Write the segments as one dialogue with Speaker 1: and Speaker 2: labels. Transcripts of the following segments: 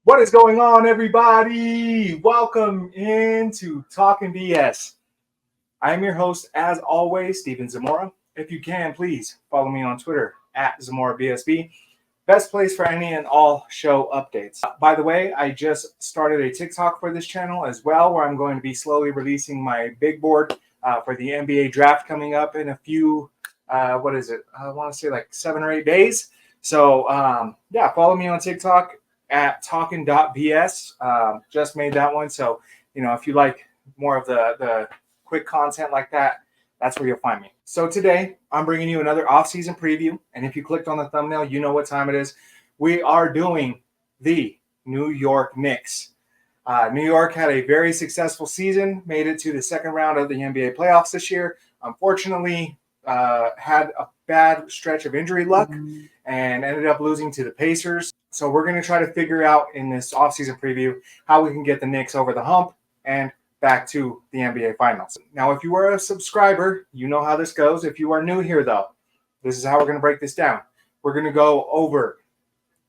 Speaker 1: What is going on, everybody? Welcome into Talkin BS. I am your host, as always, Stephen Zamora. If you can, please follow me on Twitter at ZamoraBSB. Best place for any and all show updates. By the way, I just started a TikTok for this channel as well, where I'm going to be slowly releasing my big board for the NBA draft coming up in a few, I want to say like 7 or 8 days. So, follow me on TikTok at talkin.bs. Just made that one. So, if you like more of the quick content like that, that's where you'll find me. So today, I'm bringing you another off-season preview. And if you clicked on the thumbnail, you know what time it is. We are doing the New York Knicks. New York had a very successful season, made it to the second round of the NBA playoffs this year. Unfortunately, had a bad stretch of injury luck and ended up losing to the Pacers. So we're going to try to figure out in this offseason preview how we can get the Knicks over the hump and back to the NBA Finals. Now, if you are a subscriber, you know how this goes. If you are new here, though, this is how we're going to break this down. We're going to go over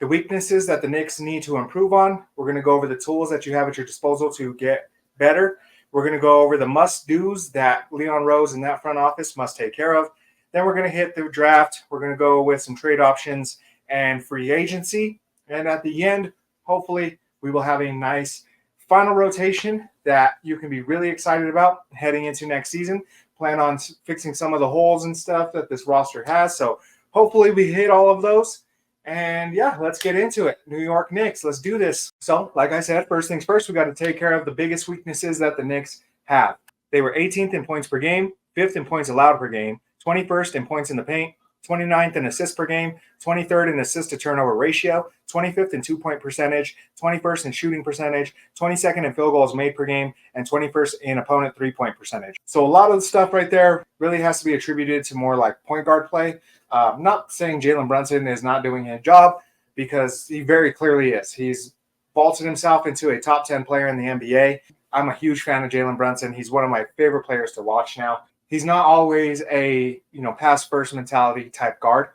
Speaker 1: the weaknesses that the Knicks need to improve on. We're going to go over the tools that you have at your disposal to get better. We're going to go over the must-dos that Leon Rose and that front office must take care of. Then we're going to hit the draft. We're going to go with some trade options and free agency. And at the end, hopefully, we will have a nice final rotation that you can be really excited about heading into next season. Plan on fixing some of the holes and stuff that this roster has. So hopefully we hit all of those. And yeah, let's get into it. New York Knicks, let's do this. So like I said, first things first, we got to take care of the biggest weaknesses that the Knicks have. They were 18th in points per game, 5th in points allowed per game, 21st in points in the paint, 29th in assists per game, 23rd in assist to turnover ratio, 25th in 2-point percentage, 21st in shooting percentage, 22nd in field goals made per game, and 21st in opponent 3-point percentage. So a lot of the stuff right there really has to be attributed to more like point guard play. Not saying Jalen Brunson is not doing his job, because he very clearly is. He's vaulted himself into a top 10 player in the NBA. I'm a huge fan of Jalen Brunson. He's one of my favorite players to watch now. He's not always a pass first mentality type guard,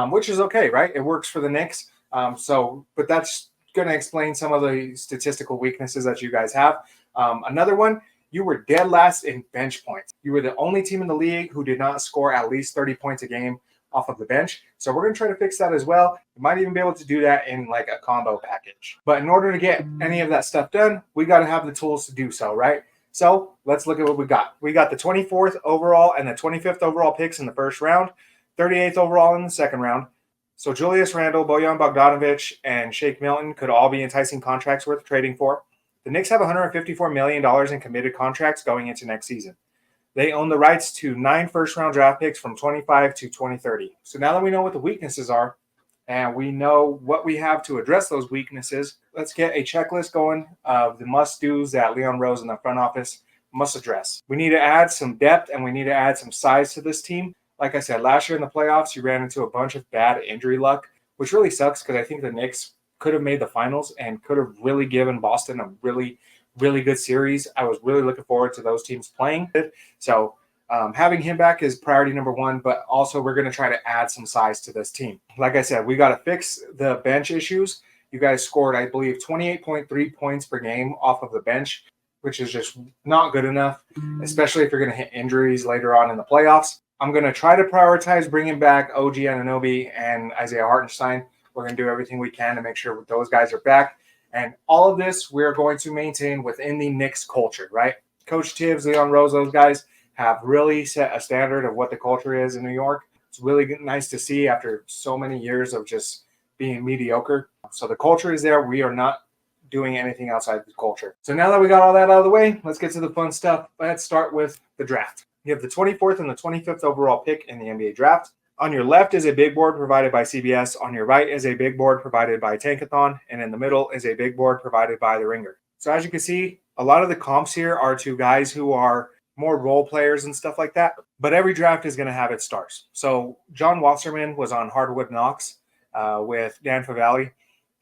Speaker 1: which is okay, right? It works for the Knicks. But that's going to explain some of the statistical weaknesses that you guys have. Another one, you were dead last in bench points. You were the only team in the league who did not score at least 30 points a game off of the bench. So we're going to try to fix that as well. You might even be able to do that in like a combo package. But in order to get any of that stuff done, we got to have the tools to do so, right? So let's look at what we got. We got the 24th overall and the 25th overall picks in the first round, 38th overall in the second round. So Julius Randle, Bojan Bogdanovic, and Shake Milton could all be enticing contracts worth trading for. The Knicks have $154 million in committed contracts going into next season. They own the rights to 9 first-round draft picks from 25 to 2030. So now that we know what the weaknesses are, and we know what we have to address those weaknesses, let's get a checklist going of the must-dos that Leon Rose and the front office must address. We need to add some depth, and we need to add some size to this team. Like I said, last year in the playoffs, you ran into a bunch of bad injury luck, which really sucks because I think the Knicks could have made the finals and could have really given Boston a really, really good series. I was really looking forward to those teams playing. So having him back is priority number one, but also we're going to try to add some size to this team. Like I said, we got to fix the bench issues. You guys scored, I believe, 28.3 points per game off of the bench, which is just not good enough, especially if you're going to hit injuries later on in the playoffs. I'm going to try to prioritize bringing back OG Anunoby and Isaiah Hartenstein. We're going to do everything we can to make sure those guys are back. And all of this we're going to maintain within the Knicks culture, right? Coach Tibbs, Leon Rose, those guys have really set a standard of what the culture is in New York. It's really nice to see after so many years of just being mediocre. So the culture is there. We are not doing anything outside the culture. So now that we got all that out of the way, let's get to the fun stuff. Let's start with the draft. You have the 24th and the 25th overall pick in the NBA draft. On your left is a big board provided by CBS. On your right is a big board provided by Tankathon. And in the middle is a big board provided by The Ringer. So as you can see, a lot of the comps here are to guys who are more role players and stuff like that. But every draft is going to have its stars. So John Wasserman was on Hardwood Knocks with Dan Favale.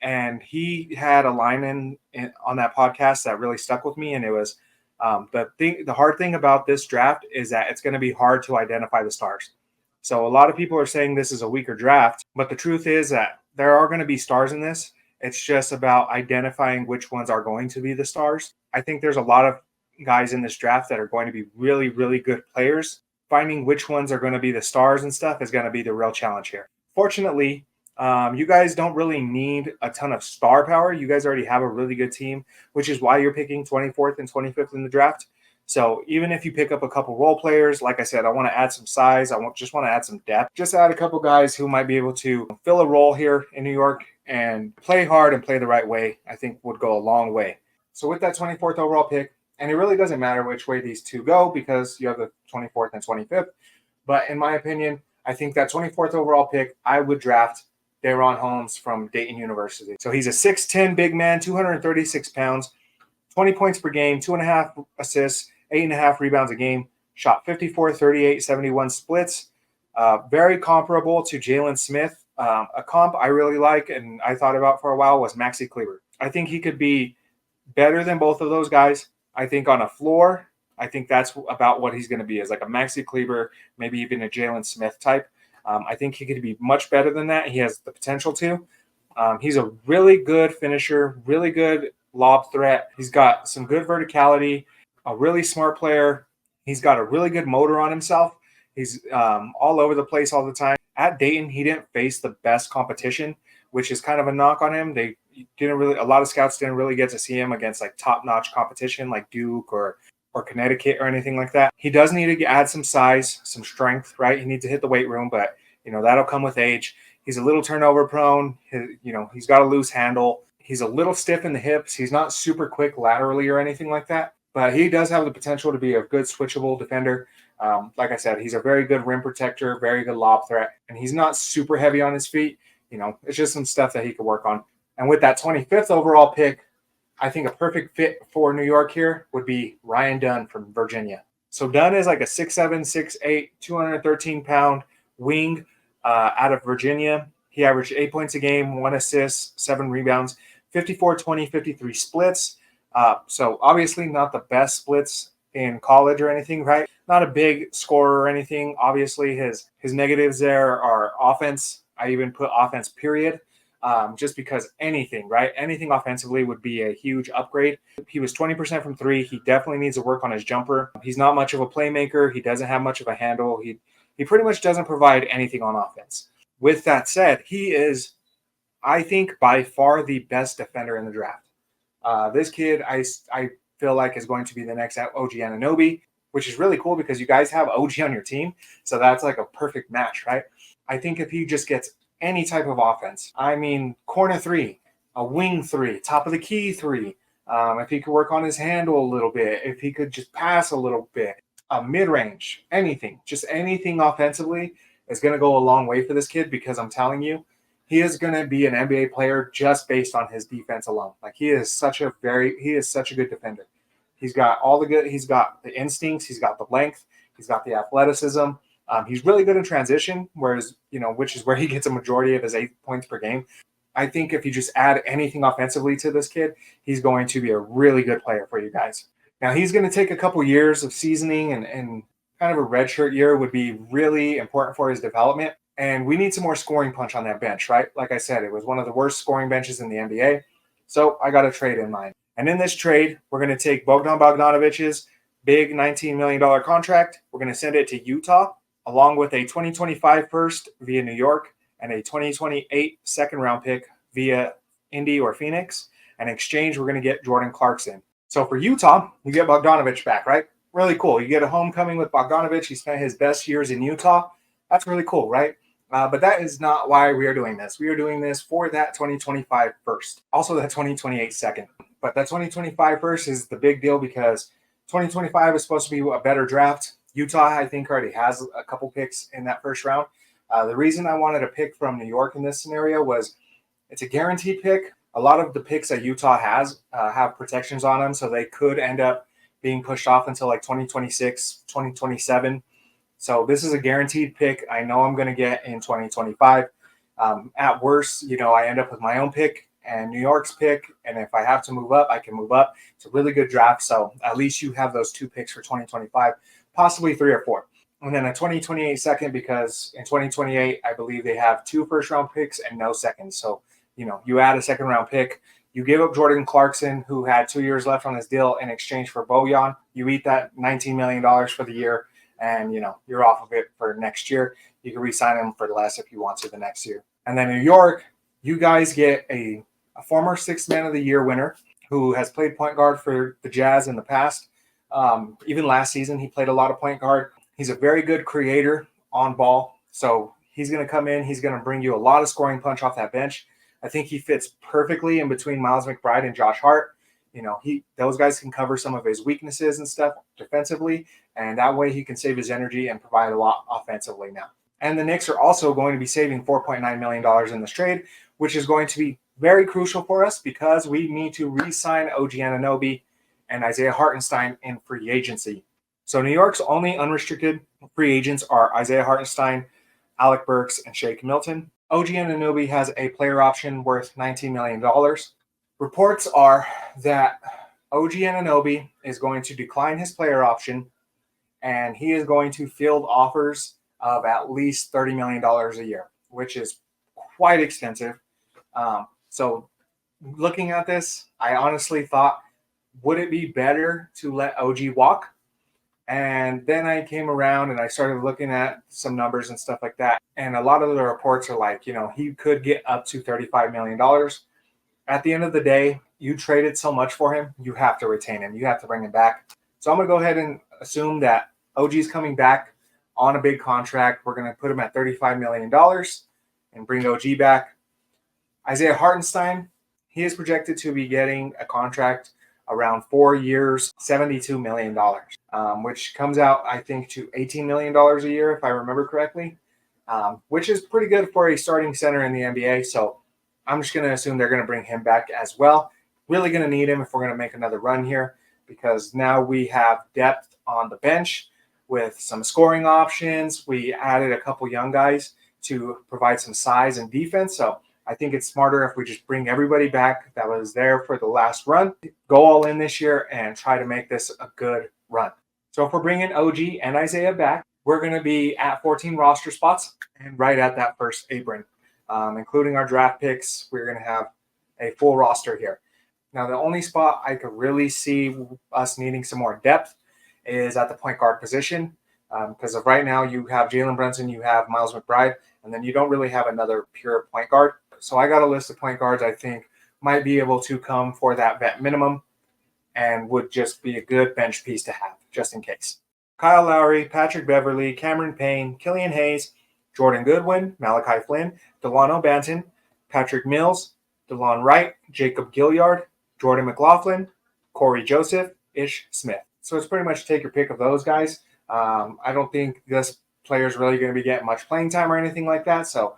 Speaker 1: And he had a line in on that podcast that really stuck with me. And it was the hard thing about this draft is that it's going to be hard to identify the stars. So a lot of people are saying this is a weaker draft. But the truth is that there are going to be stars in this. It's just about identifying which ones are going to be the stars. I think there's a lot of guys in this draft that are going to be really, really good players. Finding which ones are going to be the stars and stuff is going to be the real challenge here. Fortunately, you guys don't really need a ton of star power. You guys already have a really good team, which is why you're picking 24th and 25th in the draft. So even if you pick up a couple role players, like I said, I want to add some size. Just want to add some depth. Just add a couple guys who might be able to fill a role here in New York and play hard and play the right way. I think would go a long way. So with that 24th overall pick, and it really doesn't matter which way these two go because you have the 24th and 25th. But in my opinion, I think that 24th overall pick, I would draft Daron Holmes from Dayton University. So he's a 6'10 big man, 236 pounds, 20 points per game, 2.5 assists, 8.5 rebounds a game, shot 54, 38, 71 splits. Very comparable to Jalen Smith. A comp I really like and I thought about for a while was Maxi Kleber. I think he could be better than both of those guys. I think on a floor, I think that's about what he's going to be, is like a Maxi Kleber, maybe even a Jalen Smith type. I think he could be much better than that. He has the potential to. He's a really good finisher, really good lob threat. He's got some good verticality, a really smart player. He's got a really good motor on himself. He's all over the place all the time. At Dayton, he didn't face the best competition, which is kind of a knock on him. A lot of scouts didn't really get to see him against like top-notch competition like Duke or Connecticut or anything like that. He does need to add some size, some strength, right? He needs to hit the weight room, but that'll come with age. He's a little turnover prone. He's got a loose handle. He's a little stiff in the hips. He's not super quick laterally or anything like that, but he does have the potential to be a good switchable defender. Like I said, he's a very good rim protector, very good lob threat, and he's not super heavy on his feet. It's just some stuff that he could work on. And with that 25th overall pick, I think a perfect fit for New York here would be Ryan Dunn from Virginia. So Dunn is like a 6'7", 6'8", 213-pound wing out of Virginia. He averaged 8 points a game, 1 assist, 7 rebounds, 54, 20, 53 splits. So obviously not the best splits in college or anything, right? Not a big scorer or anything. Obviously his negatives there are offense. I even put offense period. Just because anything offensively would be a huge upgrade. He was 20% from three. He definitely needs to work on his jumper. He's not much of a playmaker. He doesn't have much of a handle. He pretty much doesn't provide anything on offense. With that said, he is, I think, by far the best defender in the draft. This kid, I feel like, is going to be the next OG Anunoby, which is really cool because you guys have OG on your team. So that's like a perfect match, right? I think if he just gets any type of offense, I mean, corner three, a wing three, top of the key three, if he could work on his handle a little bit, if he could just pass a little bit, a mid-range, anything offensively is going to go a long way for this kid, because I'm telling you, he is going to be an NBA player just based on his defense alone. Like, he is such a good defender. He's got the instincts, he's got the length, he's got the athleticism. He's really good in transition, which is where he gets a majority of his 8 points per game. I think if you just add anything offensively to this kid, he's going to be a really good player for you guys. Now, he's going to take a couple years of seasoning, and kind of a redshirt year would be really important for his development. And we need some more scoring punch on that bench, right? Like I said, it was one of the worst scoring benches in the NBA. So I got a trade in mind. And in this trade, we're going to take Bogdan Bogdanovic's big $19 million contract. We're going to send it to Utah, along with a 2025 first via New York and a 2028 second-round pick via Indy or Phoenix. In exchange, we're going to get Jordan Clarkson. So for Utah, you get Bogdanovic back, right? Really cool. You get a homecoming with Bogdanovic. He spent his best years in Utah. That's really cool, right? But that is not why we are doing this. We are doing this for that 2025 first. Also that 2028 second. But that 2025 first is the big deal because 2025 is supposed to be a better draft. Utah, I think, already has a couple picks in that first round. The reason I wanted a pick from New York in this scenario was it's a guaranteed pick. A lot of the picks that Utah has have protections on them, so they could end up being pushed off until like 2026, 2027. So this is a guaranteed pick. I know I'm going to get in 2025. At worst, I end up with my own pick and New York's pick. And if I have to move up, I can move up. It's a really good draft. So at least you have those 2 picks for 2025, possibly 3 or 4. And then a 2028 second, because in 2028, I believe they have 2 first-round picks and no seconds. So You add a second-round pick. You give up Jordan Clarkson, who had 2 years left on his deal, in exchange for Bojan. You eat that $19 million for the year, and, you're off of it for next year. You can re-sign him for less if you want to the next year. And then New York, you guys get a former Sixth Man of the Year winner who has played point guard for the Jazz in the past. Even last season, he played a lot of point guard. He's a very good creator on ball. So he's going to come in. He's going to bring you a lot of scoring punch off that bench. I think he fits perfectly in between Miles McBride and Josh Hart. Those guys can cover some of his weaknesses and stuff defensively, and that way he can save his energy and provide a lot offensively now. And the Knicks are also going to be saving $4.9 million in this trade, which is going to be very crucial for us because we need to re-sign OG Anunoby and Isaiah Hartenstein in free agency. So New York's only unrestricted free agents are Isaiah Hartenstein, Alec Burks, and Shake Milton. OG Anunoby has a player option worth $19 million. Reports are that OG Anunoby is going to decline his player option, and he is going to field offers of at least $30 million a year, which is quite extensive. So looking at this, I honestly thought, would it be better to let OG walk? And then I came around and I started looking at some numbers and stuff like that. And a lot of the reports are like, he could get up to $35 million. At the end of the day, you traded so much for him, you have to retain him. You have to bring him back. So I'm going to go ahead and assume that OG's coming back on a big contract. We're going to put him at $35 million and bring OG back. Isaiah Hartenstein, he is projected to be getting a contract around 4 years, $72 million, which comes out, I think, to $18 million a year, if I remember correctly, which is pretty good for a starting center in the NBA. So I'm just going to assume they're going to bring him back as well. Really going to need him if we're going to make another run here, because now we have depth on the bench with some scoring options. We added a couple young guys to provide some size and defense. So I think it's smarter if we just bring everybody back that was there for the last run, go all in this year, and try to make this a good run. So if we're bringing OG and Isaiah back, we're going to be at 14 roster spots and right at that first apron. Including our draft picks, we're going to have a full roster here. Now, the only spot I could really see us needing some more depth is at the point guard position. Because of right now, you have Jalen Brunson, you have Miles McBride, and then you don't really have another pure point guard. So I got a list of point guards I think might be able to come for that vet minimum and would just be a good bench piece to have, just in case. Kyle Lowry, Patrick Beverley, Cameron Payne, Killian Hayes, Jordan Goodwin, Malachi Flynn, Delano Banton, Patrick Mills, DeLon Wright, Jacob Gilliard, Jordan McLaughlin, Corey Joseph, Ish Smith. So it's pretty much take your pick of those guys. I don't think this player is really going to be getting much playing time or anything like that. So,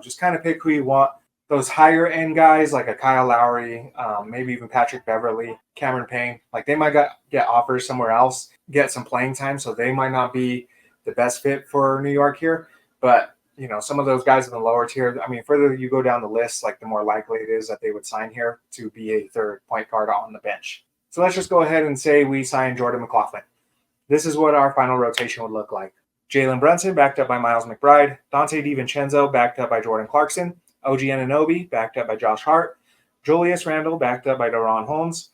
Speaker 1: just kind of pick who you want. Those higher end guys like a Kyle Lowry, maybe even Patrick Beverley, Cameron Payne, like they might get offers somewhere else, get some playing time. So they might not be the best fit for New York here. But, some of those guys in the lower tier, further you go down the list, like the more likely it is that they would sign here to be a third point guard on the bench. So let's just go ahead and say we sign Jordan McLaughlin. This is what our final rotation would look like. Jalen Brunson, backed up by Miles McBride. Dante DiVincenzo, backed up by Jordan Clarkson. OG Anunoby, backed up by Josh Hart. Julius Randle, backed up by Deron Holmes.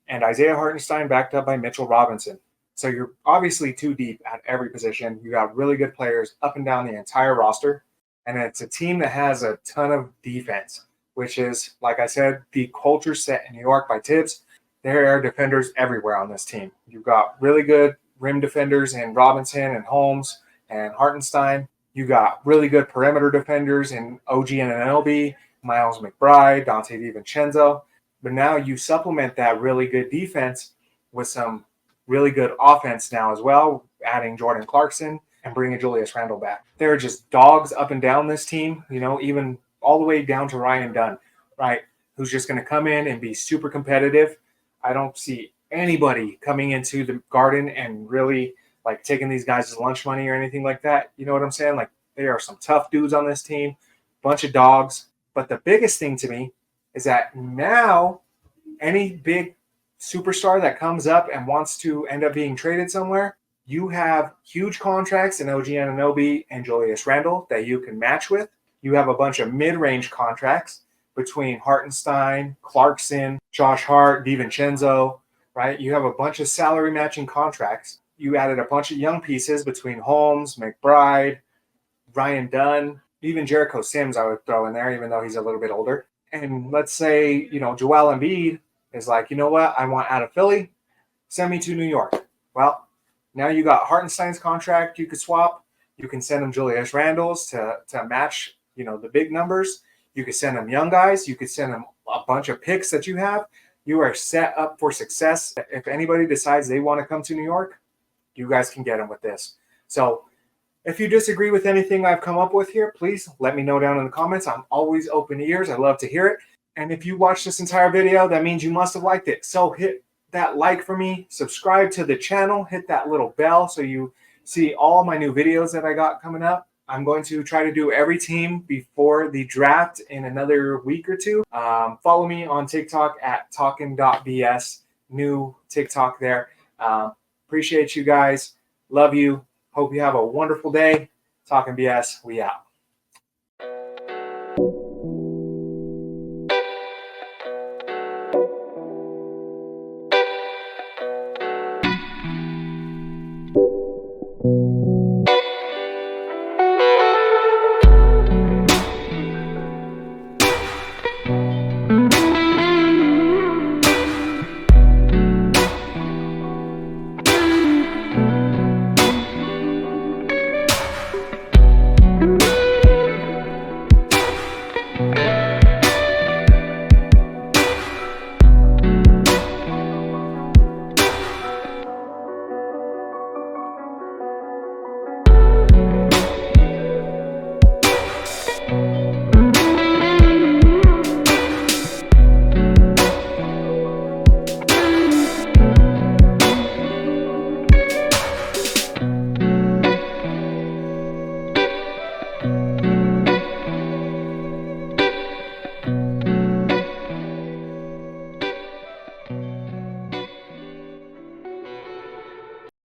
Speaker 1: And Isaiah Hartenstein, backed up by Mitchell Robinson. So you're obviously too deep at every position. You got really good players up and down the entire roster. And it's a team that has a ton of defense, which is, like I said, the culture set in New York by Tibbs. There are defenders everywhere on this team. You've got really good rim defenders in Robinson and Holmes and Hartenstein. You got really good perimeter defenders in OG Anunoby, Miles McBride, Dante DiVincenzo. But now you supplement that really good defense with some really good offense now as well, adding Jordan Clarkson and bringing Julius Randle back. They're just dogs up and down this team, even all the way down to Ryan Dunn, right, who's just going to come in and be super competitive. I don't see anybody coming into the Garden and really like taking these guys' lunch money or anything like that. You know what I'm saying? Like, there are some tough dudes on this team, bunch of dogs. But the biggest thing to me is that now any big superstar that comes up and wants to end up being traded somewhere, you have huge contracts in OG Anunoby and Julius Randle that you can match with. You have a bunch of mid-range contracts between Hartenstein, Clarkson, Josh Hart, DiVincenzo, right? You have a bunch of salary matching contracts. You added a bunch of young pieces between Holmes, McBride, Ryan Dunn, even Jericho Sims I would throw in there, even though he's a little bit older. And let's say, Joel Embiid is like, you know what? I want out of Philly. Send me to New York. Well, now you got Hartenstein's contract you could swap. You can send him Julius Randle's to match, the big numbers. You could send him young guys. You could send him a bunch of picks that you have. You are set up for success. If anybody decides they want to come to New York, you guys can get them with this. So if you disagree with anything I've come up with here, please let me know down in the comments. I'm always open ears. I love to hear it. And if you watched this entire video, that means you must have liked it. So hit that like for me, subscribe to the channel, hit that little bell so you see all my new videos that I got coming up. I'm going to try to do every team before the draft in another week or two. Follow me on TikTok at talkin.bs, new TikTok there. Appreciate you guys. Love you. Hope you have a wonderful day. Talkin BS, we out.